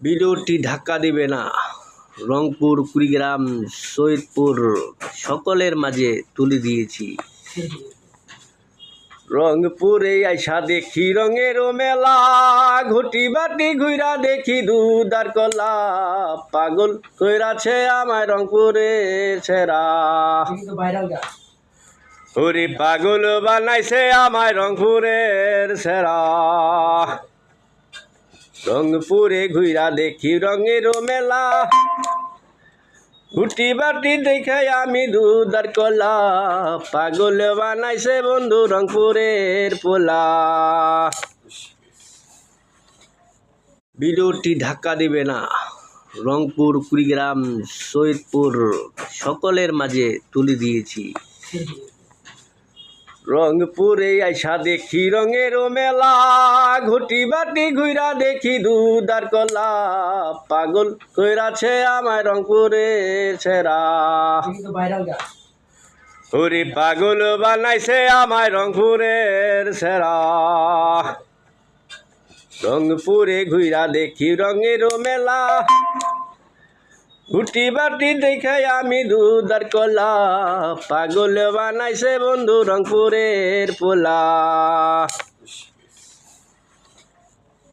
ভিডিওটি ধাক্কা দিবে না। রংপুর, কুড়িগ্রাম, সৈয়দপুর সকলের মাঝে তুলে দিয়েছি। রংপুরে আইসা দেখি রঙের মেলা, ঘটি বাটি ঘুরা দেখি দুধার কলা, পাগল কইরাছে আমায় রংপুরে ছেড়া। ওরে পাগল বানাইছে আমায় রংপুরের ছেড়া। রংপুরে ঘুরা দেখি রঙের মেলা, ঘুটি বাটি দেখে আমি দুধার কলা, পাগল বানাইছে বন্ধু রংপুরের পোলা। ভিডিওটি ধাক্কা দিবে না। রংপুর, কুড়িগ্রাম, সৈয়দপুর সকলের মাঝে তুলে দিয়েছি। রংপুরে আইসা দেখি রঙের মেলা, ঘটি বাটি ঘুরা দেখি দুধার কলা, পাগল কইরাছে আমায় রংপুরের ছেড়া। ওরে পাগল বানাইছে আমায় রংপুরের ছেড়া। রংপুরে ঘুরা দেখি রঙের মেলা, ঘুটি বাটি দেখে আমি দুধার কলা, পাগল বানাইছে বন্ধু রংপুরের পোলা।